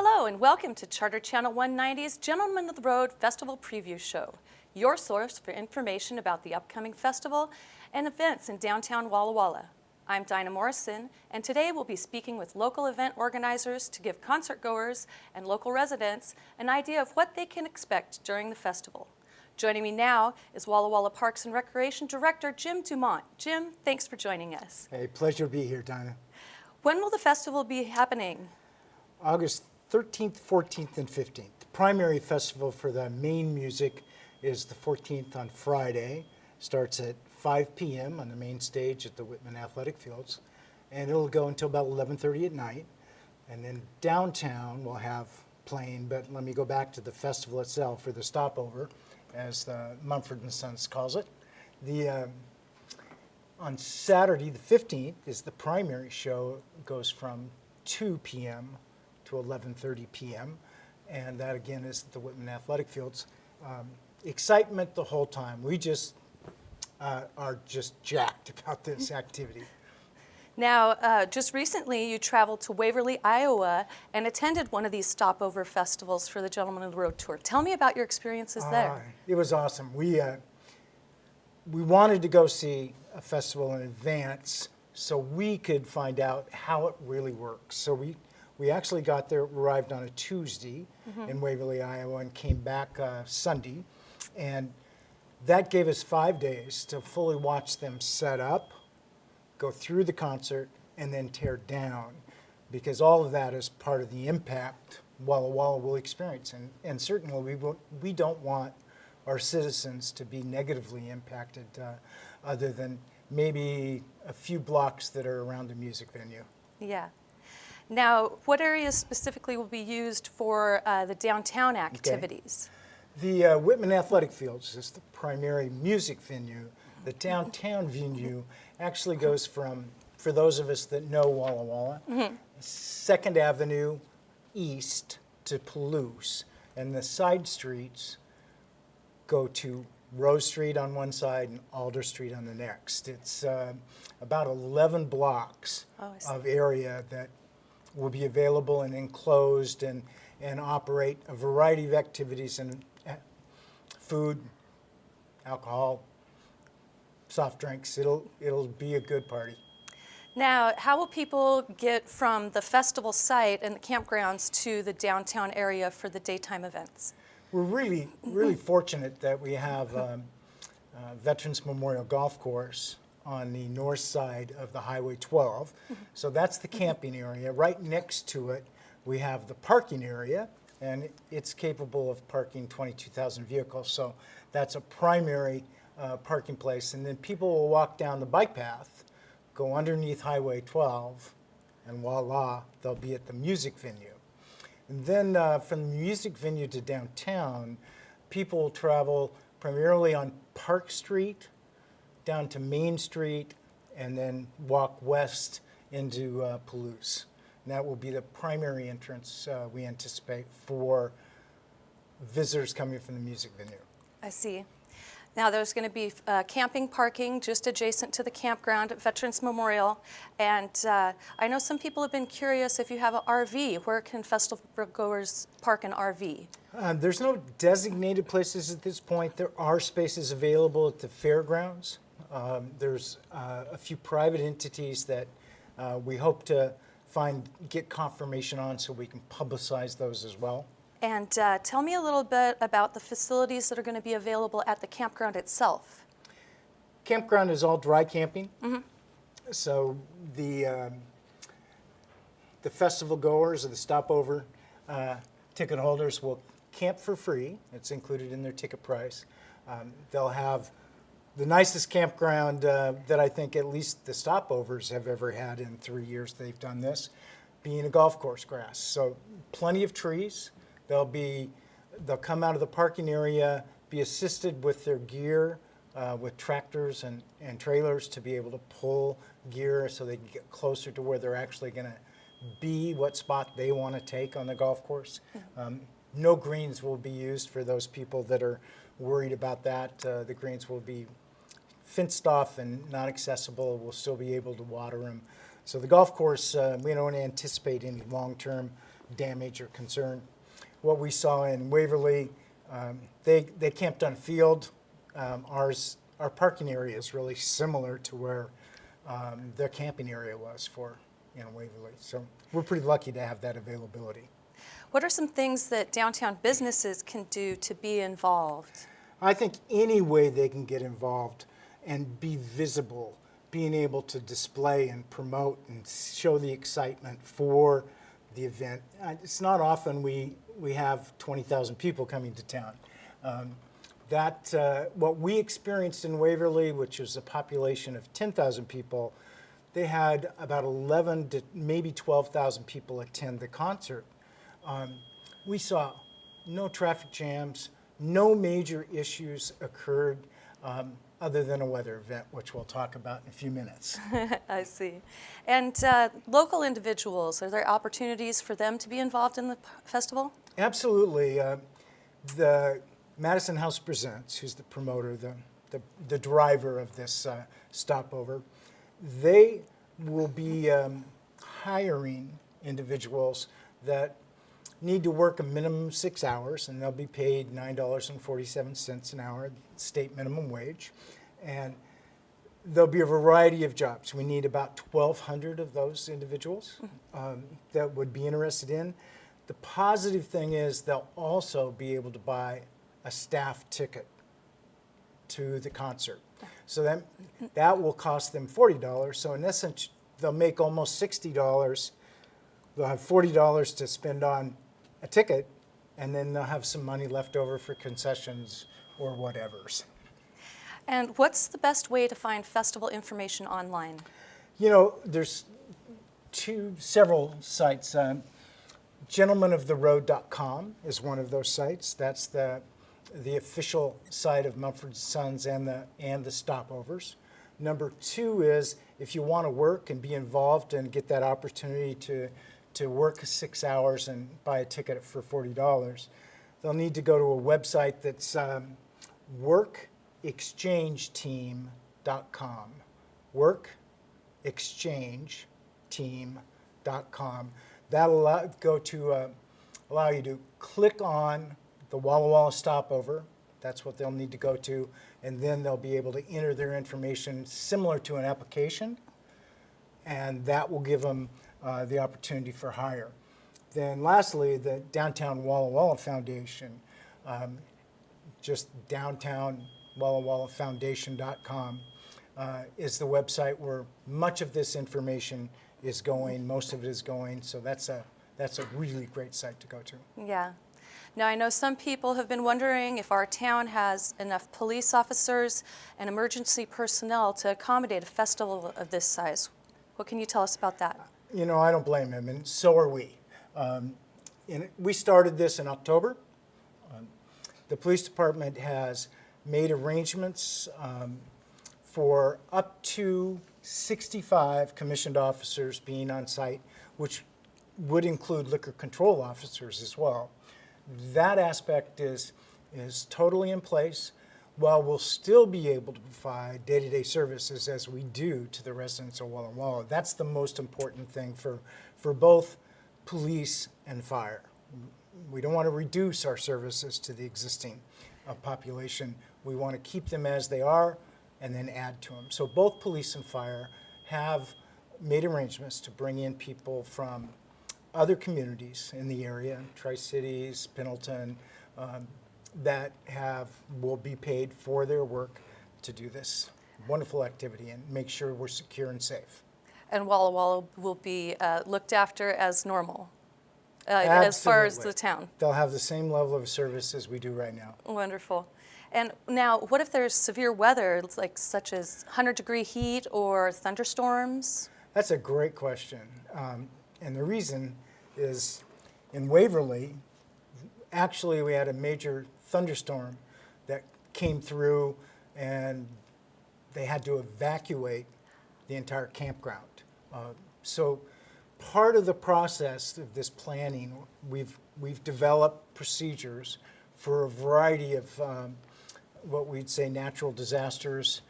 Hello and welcome to Charter Channel 190's Gentlemen of the Road Festival Preview Show, your source for information about the upcoming festival and events in downtown Walla Walla. I'm Dinah Morrison, and today we'll be speaking with local event organizers to give concert goers and local residents an idea of what they can expect during the festival. Joining me now is Walla Walla Parks and Recreation Director Jim Dumont. Jim, thanks for joining us. Hey, pleasure to be here, Dinah. When will the festival be happening? August 13th, 14th, and 15th. The primary festival for the main music is the 14th on Friday. Starts at 5 p.m. on the main stage at the Whitman Athletic Fields, and it'll go until about 11:30 at night. And then downtown we'll have playing, but let me go back to the festival itself, or the stopover, as Mumford and Sons calls it. On Saturday, the 15th, is the primary show. It goes from 2 p.m. to 11:30 p.m. And that again is the Whitman Athletic Fields. Excitement the whole time. We just are just jacked about this activity. Now, just recently you traveled to Waverly, Iowa and attended one of these stopover festivals for the Gentlemen of the Road Tour. Tell me about your experiences there. It was awesome. We wanted to go see a festival in advance so we could find out how it really works. So we actually got there, arrived on a Tuesday in Waverly, Iowa, and came back Sunday. And that gave us 5 days to fully watch them set up, go through the concert, and then tear down, because all of that is part of the impact Walla Walla will experience. And certainly we don't want our citizens to be negatively impacted other than maybe a few blocks that are around the music venue. Yeah. Now, what areas specifically will be used for the downtown activities? Okay. The Whitman Athletic Fields is the primary music venue. The downtown venue actually goes from, for those of us that know Walla Walla, 2nd Avenue east to Palouse, and the side streets go to Rose Street on one side and Alder Street on the next. It's about 11 blocks of area that will be available and enclosed and operate a variety of activities and food, alcohol, soft drinks. It'll be a good party. Now, how will people get from the festival site and the campgrounds to the downtown area for the daytime events? We're really fortunate that we have Veterans Memorial Golf Course on the north side of the Highway 12. So that's the camping area. Right next to it, we have the parking area, and it's capable of parking 22,000 vehicles. So that's a primary parking place. And then people will walk down the bike path, go underneath Highway 12, and voila, they'll be at the music venue. And then from the music venue to downtown, people will travel primarily on Park Street, down to Main Street, and then walk west into Palouse. And that will be the primary entrance we anticipate for visitors coming from the music venue. I see. Now, there's going to be camping parking just adjacent to the campground at Veterans Memorial. And I know some people have been curious if you have an RV. Where can festival goers park an RV? There's no designated places at this point. There are spaces available at the fairgrounds. There's a few private entities that we hope to get confirmation on so we can publicize those as well. And tell me a little bit about the facilities that are going to be available at the campground itself. Campground is all dry camping. So the festival goers or the stopover ticket holders will camp for free. It's included in their ticket price. They'll have the nicest campground that I think at least the stopovers have ever had in 3 years they've done this, being a golf course grass. So plenty of trees. They'll come out of the parking area, be assisted with their gear, with tractors and trailers to be able to pull gear so they can get closer to where they're actually going to be, what spot they want to take on the golf course. No greens will be used for those people that are worried about that. The greens will be fenced off and not accessible. We'll still be able to water them. So the golf course, we don't anticipate any long-term damage or concern. What we saw in Waverly, they camped on a field. Our parking area is really similar to where their camping area was for Waverly. So we're pretty lucky to have that availability. What are some things that downtown businesses can do to be involved? I think any way they can get involved and be visible, being able to display and promote and show the excitement for the event. It's not often we have 20,000 people coming to town. What we experienced in Waverly, which was a population of 10,000 people, they had about 11 to maybe 12,000 people attend the concert. We saw no traffic jams, no major issues occurred other than a weather event, which we'll talk about in a few minutes. I see. And local individuals, are there opportunities for them to be involved in the festival? Absolutely. The Madison House Presents, who's the promoter, the driver of this stopover, they will be hiring individuals that need to work a minimum of 6 hours, and they'll be paid $9.47 an hour, state minimum wage. And there'll be a variety of jobs. We need about 1,200 of those individuals that would be interested in. The positive thing is they'll also be able to buy a staff ticket to the concert. So that will cost them $40. So in essence, they'll make almost $60. They'll have $40 to spend on a ticket, and then they'll have some money left over for concessions or whatevers. And what's the best way to find festival information online? There's several sites. Gentlemenoftheroad.com is one of those sites. That's the official site of Mumford Sons and the stopovers. Number 2 is if you want to work and be involved and get that opportunity to work 6 hours and buy a ticket for $40, they'll need to go to a website that's workexchangeteam.com. Workexchangeteam.com. That'll allow you to click on the Walla Walla stopover. That's what they'll need to go to, and then they'll be able to enter their information similar to an application, and that will give them the opportunity for hire. Then lastly, the Downtown Walla Walla Foundation, just downtownwallawallaffoundation.com is the website where much of this information is going, most of it is going, so that's a really great site to go to. Yeah. Now, I know some people have been wondering if our town has enough police officers and emergency personnel to accommodate a festival of this size. What can you tell us about that? I don't blame him, and so are we. We started this in October. The police department has made arrangements for up to 65 commissioned officers being on site, which would include liquor control officers as well. That aspect is totally in place, while we'll still be able to provide day-to-day services as we do to the residents of Walla Walla. That's the most important thing for both police and fire. We don't want to reduce our services to the existing population. We want to keep them as they are and then add to them. So both police and fire have made arrangements to bring in people from other communities in the area, Tri-Cities, Pendleton, that will be paid for their work to do this wonderful activity and make sure we're secure and safe. And Walla Walla will be looked after as normal, as far as the town. They'll have the same level of service as we do right now. Wonderful. And now, what if there's severe weather, such as 100-degree heat or thunderstorms? That's a great question. And the reason is in Waverly, actually we had a major thunderstorm that came through and they had to evacuate the entire campground. So part of the process of this planning, we've developed procedures for a variety of what we'd say natural disasters,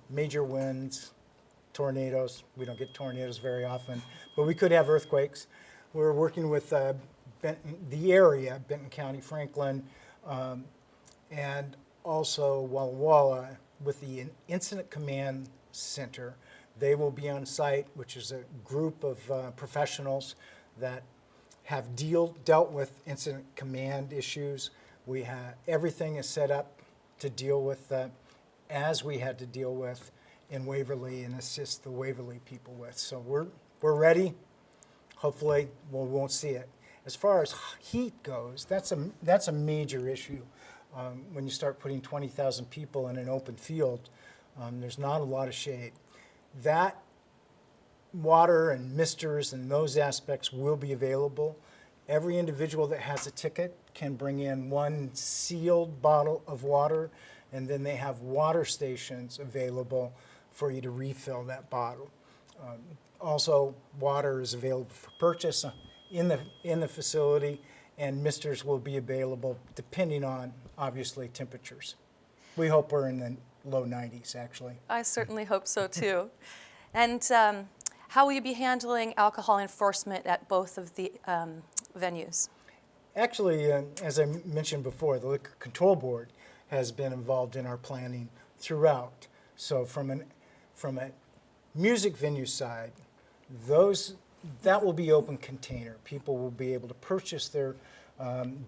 major winds, tornadoes. We don't get tornadoes very often, but we could have earthquakes. we're working with the area, Benton County, Franklin, and also Walla Walla with the Incident Command Center. They will be on site, which is a group of professionals that have dealt with incident command issues. Everything is set up to deal with as we had to deal with in Waverly and assist the Waverly people with. So we're ready. Hopefully we won't see it. As far as heat goes, that's a major issue. When you start putting 20,000 people in an open field, there's not a lot of shade. That water and misters and those aspects will be available. Every individual that has a ticket can bring in one sealed bottle of water, and then they have water stations available for you to refill that bottle. Also, water is available for purchase in the facility, and misters will be available depending on, obviously, temperatures. We hope we're in the low 90s, actually. I certainly hope so too. And how will you be handling alcohol enforcement at both of the venues? Actually, as I mentioned before, the Liquor Control Board has been involved in our planning throughout. So from a music venue side, that will be open container. People will be able to purchase their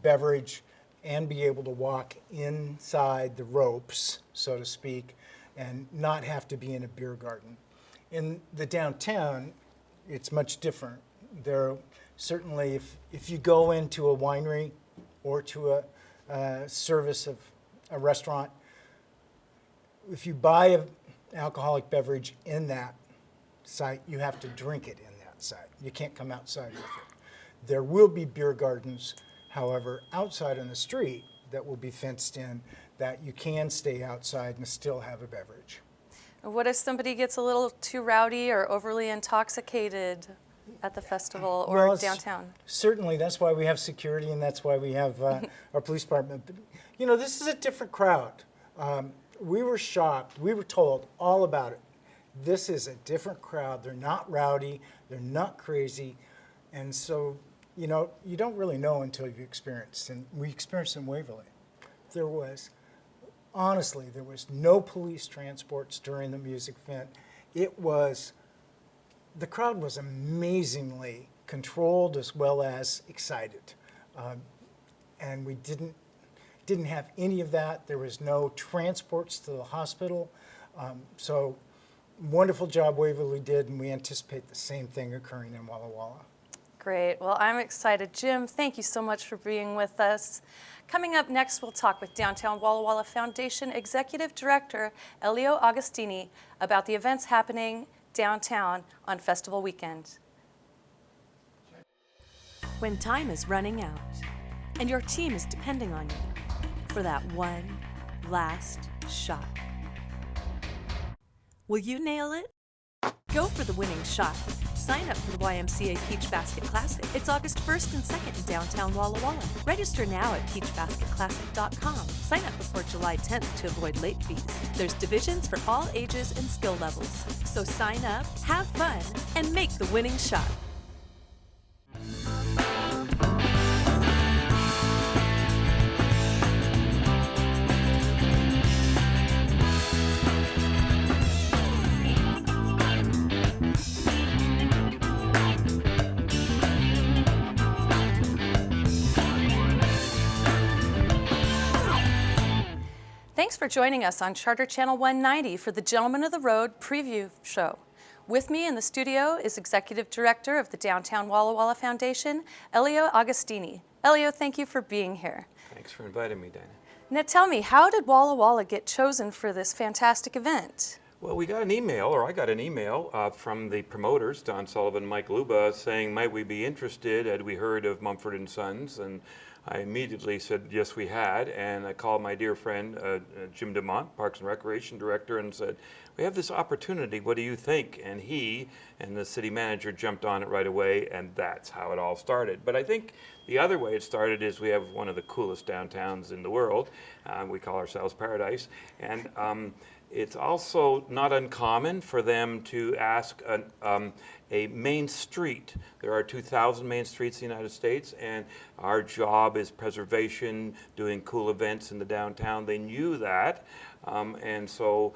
beverage and be able to walk inside the ropes, so to speak, and not have to be in a beer garden. In the downtown, it's much different. Certainly, if you go into a winery or to a service of a restaurant, if you buy an alcoholic beverage in that site, you have to drink it in that site. You can't come outside with it. There will be beer gardens, however, outside on the street that will be fenced in, that you can stay outside and still have a beverage. What if somebody gets a little too rowdy or overly intoxicated at the festival or downtown? Certainly, that's why we have security and that's why we have our police department. But, this is a different crowd. We were shocked. We were told all about it. This is a different crowd. They're not rowdy. They're not crazy. And so, you don't really know until you've experienced. And we experienced in Waverly. Honestly, there was no police transports during the music event. The crowd was amazingly controlled as well as excited. And we didn't have any of that. There was no transports to the hospital. So wonderful job Waverly did, and we anticipate the same thing occurring in Walla Walla. Great. Well, I'm excited. Jim, thank you so much for being with us. Coming up next, we'll talk with Downtown Walla Walla Foundation Executive Director Elio Agostini about the events happening downtown on festival weekend. When time is running out and your team is depending on you for that one last shot, will you nail it? Go for the winning shot. Sign up for the YMCA Peach Basket Classic. It's August 1st and 2nd in downtown Walla Walla. Register now at peachbasketclassic.com. Sign up before July 10th to avoid late fees. There's divisions for all ages and skill levels. So sign up, have fun, and make the winning shot. Thanks for joining us on Charter Channel 190 for the Gentlemen of the Road preview show. With me in the studio is Executive Director of the Downtown Walla Walla Foundation, Elio Agostini. Elio, thank you for being here. Thanks for inviting me, Dana. Now tell me, how did Walla Walla get chosen for this fantastic event? Well, I got an email from the promoters, Don Sullivan and Mike Luba, saying, might we be interested? Had we heard of Mumford and Sons? And I immediately said, yes, we had. And I called my dear friend, Jim DeMont, Parks and Recreation Director, and said, we have this opportunity. What do you think? And he and the city manager jumped on it right away, and that's how it all started. But I think the other way it started is we have one of the coolest downtowns in the world. We call ourselves Paradise. And It's also not uncommon for them to ask a main street. There are 2,000 main streets in the United States, and our job is preservation, doing cool events in the downtown. They knew that, and so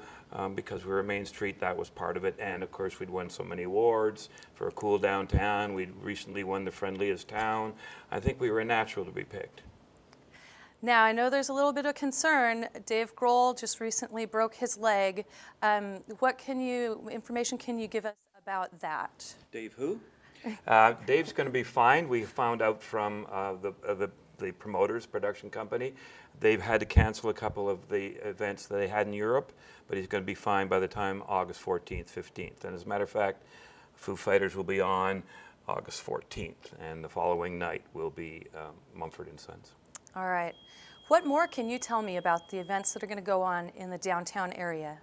because we were a main street, that was part of it. And of course, we'd won so many awards for a cool downtown. We'd recently won the friendliest town. I think we were a natural to be picked. Now, I know there's a little bit of concern. Dave Grohl just recently broke his leg. What information can you give us about that? Dave who? Dave's going to be fine. We found out from the promoters, production company. They've had to cancel a couple of the events that they had in Europe, but he's going to be fine by the time August 14th, 15th. And as a matter of fact, Foo Fighters will be on August 14th, and the following night will be Mumford and Sons. All right. What more can you tell me about the events that are going to go on in the downtown area?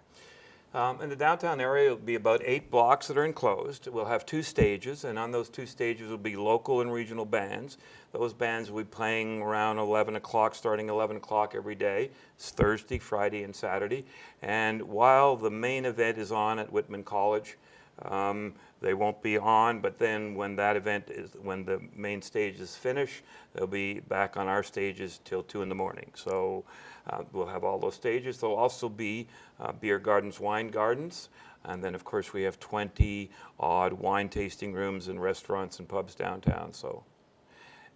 In the downtown area, it'll be about 8 blocks that are enclosed. We'll have 2 stages, and on those 2 stages will be local and regional bands. Those bands will be playing around 11 o'clock, starting 11 o'clock every day. It's Thursday, Friday, and Saturday. And while the main event is on at Whitman College, they won't be on, but then when the main stage is finished, they'll be back on our stages till 2 in the morning. So we'll have all those stages. There'll also be beer gardens, wine gardens, and then of course we have 20 odd wine tasting rooms and restaurants and pubs downtown.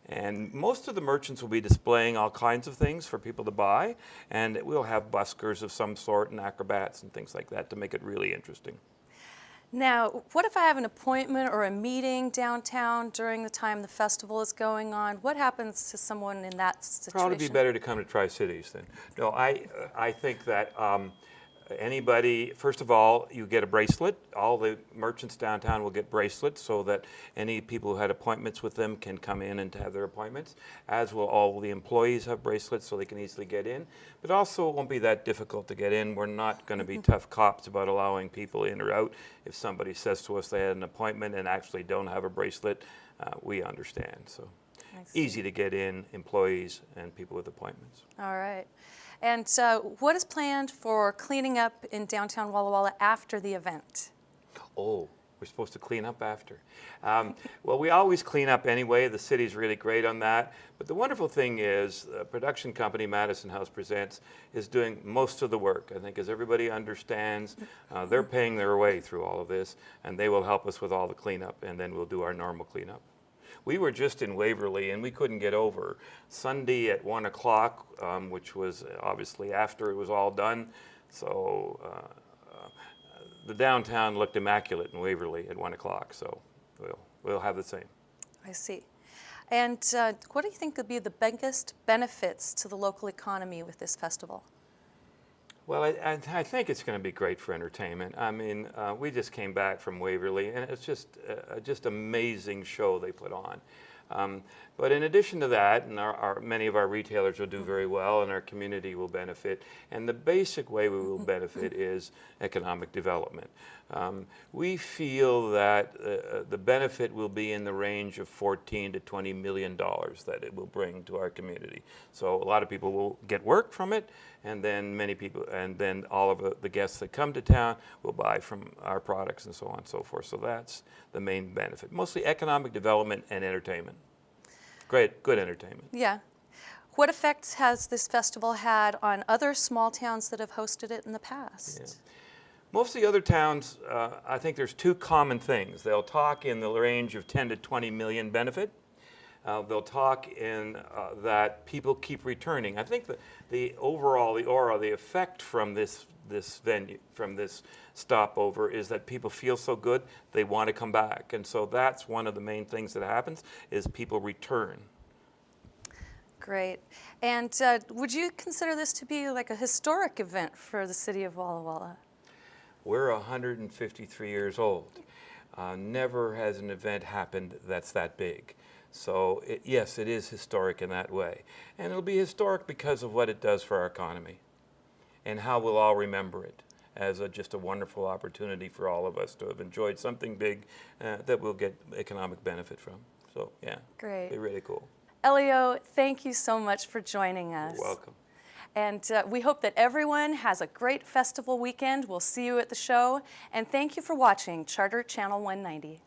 And most of the merchants will be displaying all kinds of things for people to buy, and we'll have buskers of some sort and acrobats and things like that to make it really interesting. Now, what if I have an appointment or a meeting downtown during the time the festival is going on? What happens to someone in that situation? Probably be better to come to Tri-Cities then. No, I think that anybody, first of all, you get a bracelet. All the merchants downtown will get bracelets so that any people who had appointments with them can come in and have their appointments, as will all the employees have bracelets so they can easily get in. But also it won't be that difficult to get in. We're not going to be tough cops about allowing people in or out. If somebody says to us they had an appointment and actually don't have a bracelet, we understand. So easy to get in, employees and people with appointments. All right. And what is planned for cleaning up in downtown Walla Walla after the event? Oh, we're supposed to clean up after. Well, we always clean up anyway. The city's really great on that. But the wonderful thing is, the production company, Madison House Presents, is doing most of the work. I think as everybody understands, they're paying their way through all of this, and they will help us with all the cleanup, and then we'll do our normal cleanup. We were just in Waverly, and we couldn't get over. Sunday at 1 o'clock, which was obviously after it was all done, so the downtown looked immaculate in Waverly at 1 o'clock, so we'll have the same. I see. And what do you think would be the biggest benefits to the local economy with this festival? Well, I think it's going to be great for entertainment. I mean, we just came back from Waverly, and it's just amazing show they put on. But in addition to that, and many of our retailers will do very well, and our community will benefit. And the basic way we will benefit is economic development. We feel that the benefit will be in the range of $14 to $20 million that it will bring to our community. So a lot of people will get work from it, and then then all of the guests that come to town will buy from our products and so on and so forth. So that's the main benefit. Mostly economic development and entertainment. Great, good entertainment. Yeah. What effects has this festival had on other small towns that have hosted it in the past? Yeah. Most of the other towns, I think there's 2 common things. They'll talk in the range of 10 to 20 million benefit. They'll talk in that people keep returning. I think the overall, the aura, the effect from this venue, from this stopover, is that people feel so good they want to come back. And so that's one of the main things that happens, is people return. Great. And would you consider this to be like a historic event for the city of Walla Walla? We're 153 years old. Never has an event happened that's that big. So yes, it is historic in that way. And it'll be historic because of what it does for our economy and how we'll all remember it as just a wonderful opportunity for all of us to have enjoyed something big that we'll get economic benefit from. So yeah, Great. it'll be really cool. Elio, thank you so much for joining us. You're welcome. And we hope that everyone has a great festival weekend. We'll see you at the show. And thank you for watching Charter Channel 190.